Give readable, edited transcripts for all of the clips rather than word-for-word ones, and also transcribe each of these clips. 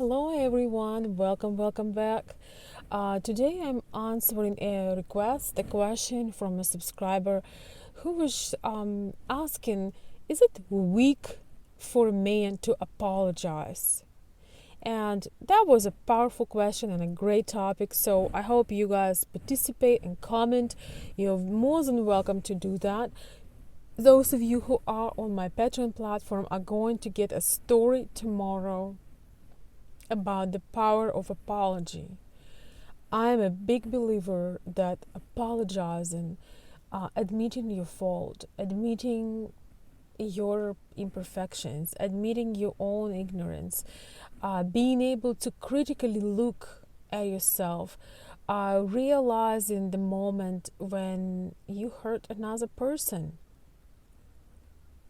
Hello everyone, welcome back. Today I'm answering a question from a subscriber who was asking, is it weak for a man to apologize? And that was a powerful question and a great topic, so I hope you guys participate and comment. You're more than welcome to do that. Those of you who are on my Patreon platform are going to get a story tomorrow about the power of apology. I am a big believer that apologizing, admitting your fault, admitting your imperfections, admitting your own ignorance, being able to critically look at yourself, realizing the moment when you hurt another person.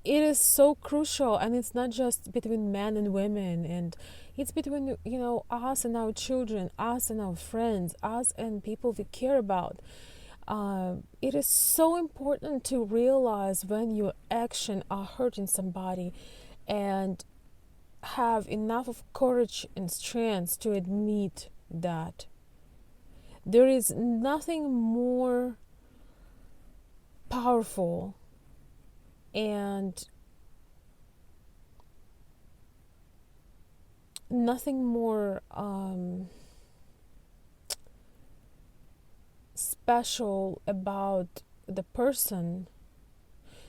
It is so crucial, and it's not just between men and women, and it's between us and our children, us and our friends, us and people we care about. It is so important to realize when your action are hurting somebody and have enough of courage and strength to admit that. There is nothing more powerful and nothing more special about the person.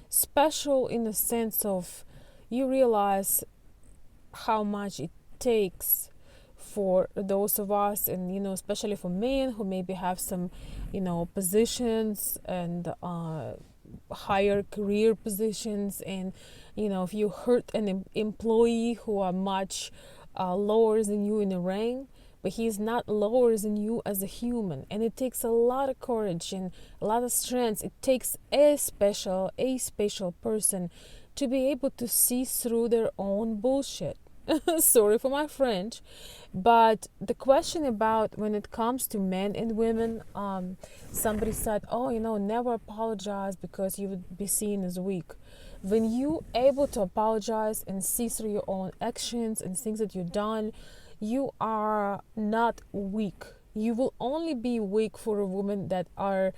Special in the sense of you realize how much it takes for those of us, and especially for men who maybe have some positions and higher career positions, and if you hurt an employee who are much lower than you in the rank, but he's not lower than you as a human, and it takes a lot of courage and a lot of strength. It takes a special person to be able to see through their own bullshit. Sorry for my French, but the question about when it comes to men and women, somebody said, oh, never apologize because you would be seen as weak. When you able to apologize and see through your own actions and things that you've done, you are not weak. You will only be weak for a woman that are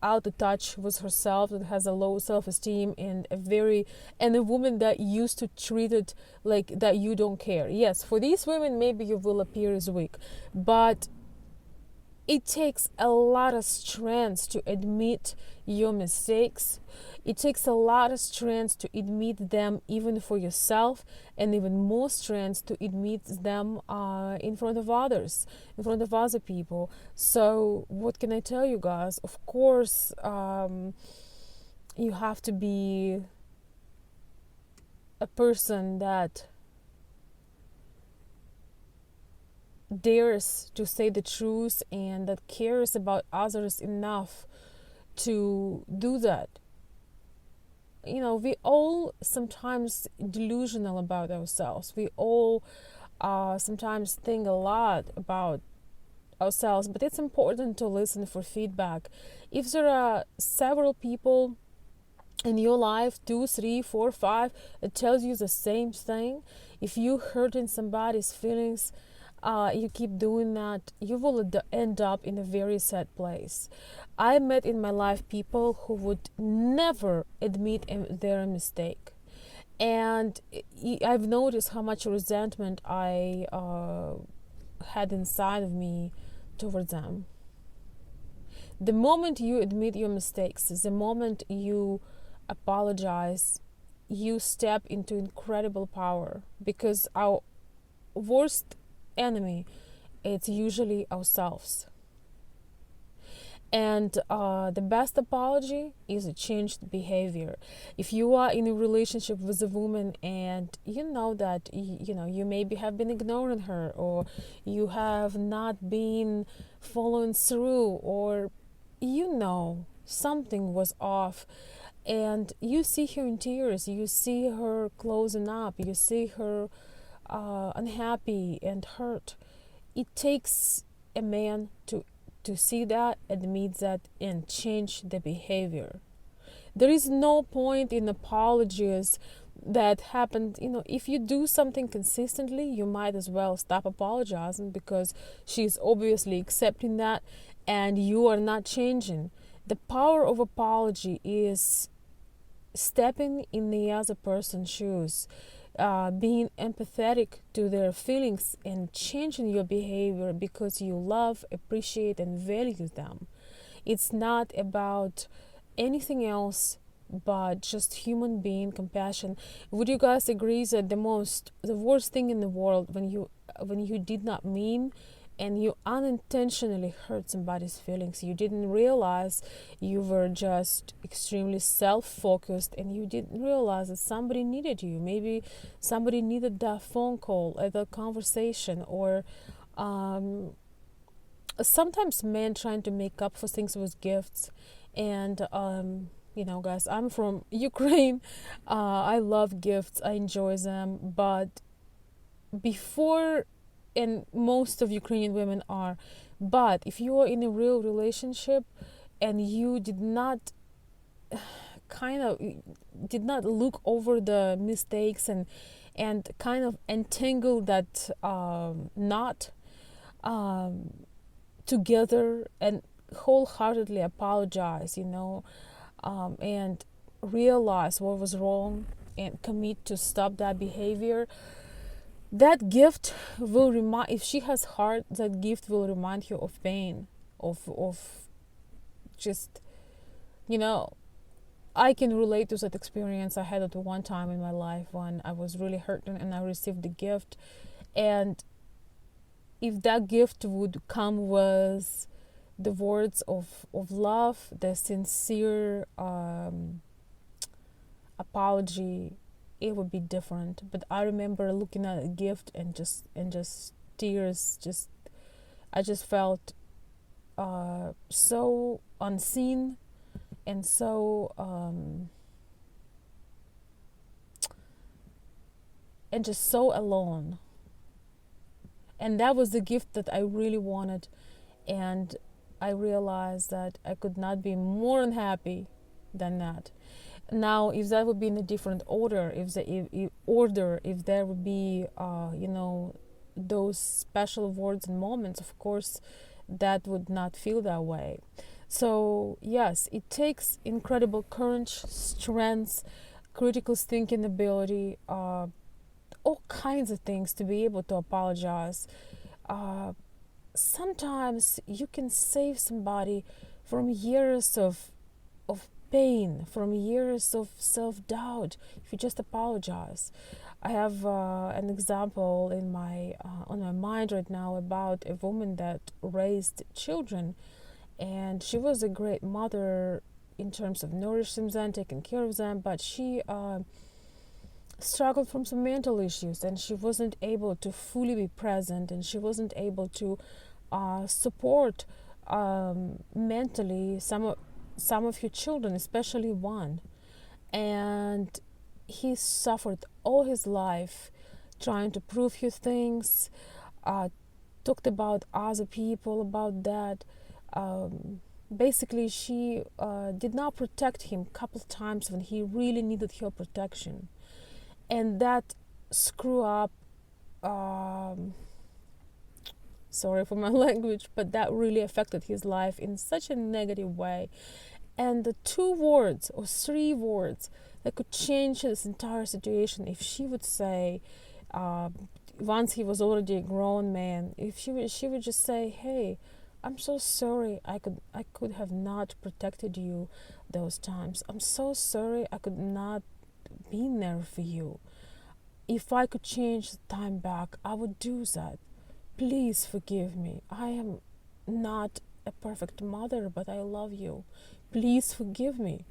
out of touch with herself, that has a low self-esteem, and a woman that used to treat it like that you don't care. Yes, for these women maybe you will appear as weak, but it takes a lot of strength to admit your mistakes. It takes a lot of strength to admit them even for yourself, and even more strength to admit them in front of others, in front of other people. So what can I tell you guys? Of course, you have to be a person that dares to say the truth and that cares about others enough to do that. We all sometimes delusional about ourselves. We all sometimes think a lot about ourselves, but it's important to listen for feedback. If there are several people in your life, 2, 3, 4, 5, that tells you the same thing, if you hurting somebody's feelings, you keep doing that, you will end up in a very sad place. I met in my life people who would never admit their mistake, and I've noticed how much resentment I had inside of me towards them. The moment you admit your mistakes, the moment you apologize, you step into incredible power, because our worst enemy, it's usually ourselves. And the best apology is a changed behavior. If you are in a relationship with a woman and you know that you maybe have been ignoring her, or you have not been following through, or something was off, and you see her in tears, you see her closing up, you see her unhappy and hurt, it takes a man to see that, admit that, and change the behavior. There is no point in apologies that happened. If you do something consistently, you might as well stop apologizing, because she's obviously accepting that and you are not changing. The power of apology is stepping in the other person's shoes, being empathetic to their feelings and changing your behavior because you love, appreciate, and value them. It's not about anything else but just human being compassion. Would you guys agree that the worst thing in the world, when you did not mean and you unintentionally hurt somebody's feelings, you didn't realize, you were just extremely self-focused, and you didn't realize that somebody needed you. Maybe somebody needed that phone call, that conversation, or sometimes men trying to make up for things with gifts. And guys, I'm from Ukraine. I love gifts, I enjoy them, but before, and most of Ukrainian women are, but if you are in a real relationship and you did not look over the mistakes and kind of entangle that knot together, and wholeheartedly apologize, and realize what was wrong and commit to stop that behavior, that gift will remind, if she has heart, that gift will remind you of pain, of just, I can relate to that experience. I had it one time in my life when I was really hurting and I received the gift. And if that gift would come with the words of love, the sincere apology, it would be different. But I remember looking at a gift and just tears, I just felt so unseen and so and just so alone. And that was the gift that I really wanted. And I realized that I could not be more unhappy than that. Now, if that would be in a different order, if there would be, those special words and moments, of course, that would not feel that way. So yes, it takes incredible courage, strength, critical thinking ability, all kinds of things to be able to apologize. Sometimes you can save somebody from years of pain, from years of self-doubt, if you just apologize. I have an example on my mind right now about a woman that raised children, and she was a great mother in terms of nourishing them, taking care of them, but she struggled from some mental issues, and she wasn't able to fully be present, and she wasn't able to support mentally some of her children, especially one. And he suffered all his life trying to prove his things, talked about other people, about that. Basically, she did not protect him a couple of times when he really needed her protection. And that screw up, sorry for my language, but that really affected his life in such a negative way. And the 2 words or 3 words that could change this entire situation, if she would say, once he was already a grown man, if she would just say, "Hey, I'm so sorry. I could have not protected you those times. I'm so sorry. I could not be there for you. If I could change the time back, I would do that. Please forgive me. I am not a perfect mother, but I love you. Please forgive me."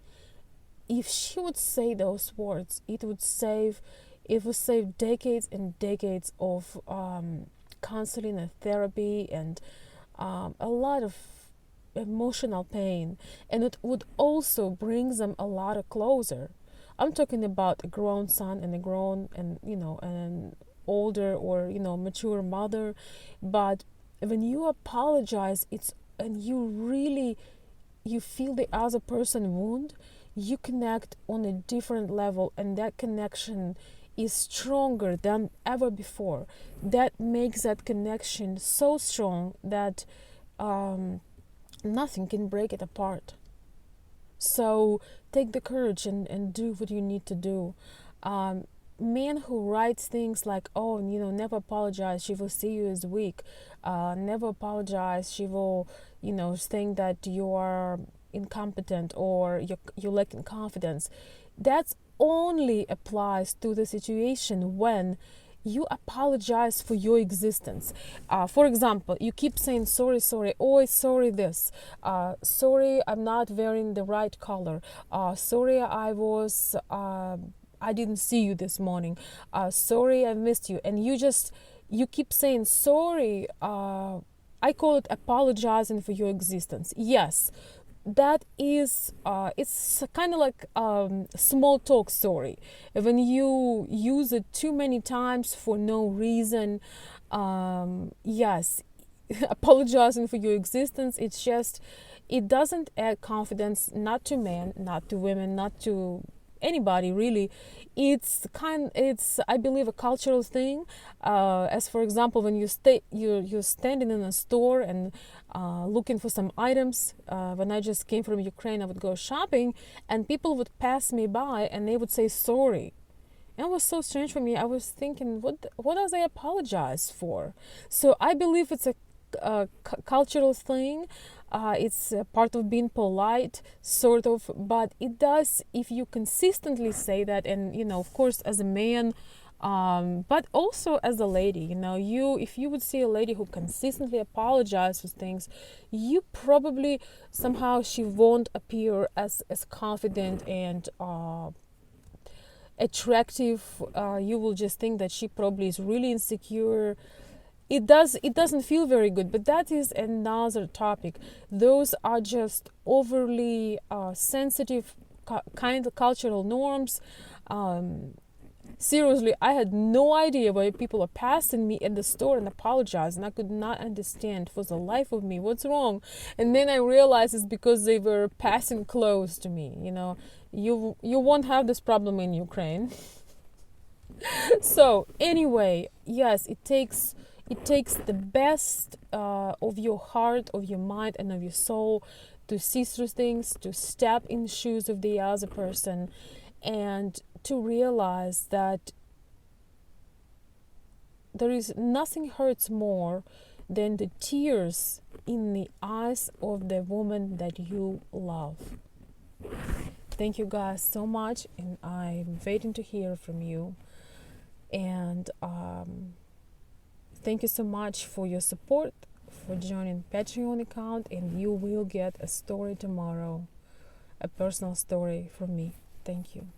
If she would say those words, it would save decades and decades of counseling and therapy and a lot of emotional pain, and it would also bring them a lot of closer. I'm talking about a grown son and a grown and an older or mature mother. But when you apologize, and you feel the other person wound, you connect on a different level, and that connection is stronger than ever before. That makes that connection so strong that nothing can break it apart. So take the courage and do what you need to do. Man who writes things like, oh, never apologize, she will see you as weak. Never apologize, she will, think that you are incompetent or you lack in confidence. That only applies to the situation when you apologize for your existence. For example, you keep saying sorry, sorry, oh, sorry this, sorry, I'm not wearing the right color, sorry, I didn't see you this morning, sorry, I missed you, and you keep saying sorry. I call it apologizing for your existence. Yes, that is it's kind of like small talk story. When you use it too many times for no reason, yes, apologizing for your existence, it doesn't add confidence, not to men, not to women, not to anybody really. It's I believe a cultural thing. As for example, when you're standing in a store and looking for some items. When I just came from Ukraine, I would go shopping and people would pass me by and they would say sorry. And it was so strange for me. I was thinking, what does I apologize for? So I believe it's a cultural thing. It's a part of being polite, sort of. But it does, if you consistently say that, and of course, as a man, but also as a lady, if you would see a lady who consistently apologizes for things, you probably somehow she won't appear as confident and attractive. You will just think that she probably is really insecure. It doesn't feel very good, but that is another topic. Those are just overly sensitive kind of cultural norms. Seriously, I had no idea why people are passing me at the store and apologize, and I could not understand for the life of me what's wrong. And then I realized it's because they were passing close to me. You won't have this problem in Ukraine. So anyway, yes, it takes the best of your heart, of your mind, and of your soul to see through things, to step in the shoes of the other person, and to realize that there is nothing hurts more than the tears in the eyes of the woman that you love. Thank you guys so much, and I'm waiting to hear from you. And thank you so much for your support, for joining Patreon account, and you will get a story tomorrow, a personal story from me. Thank you.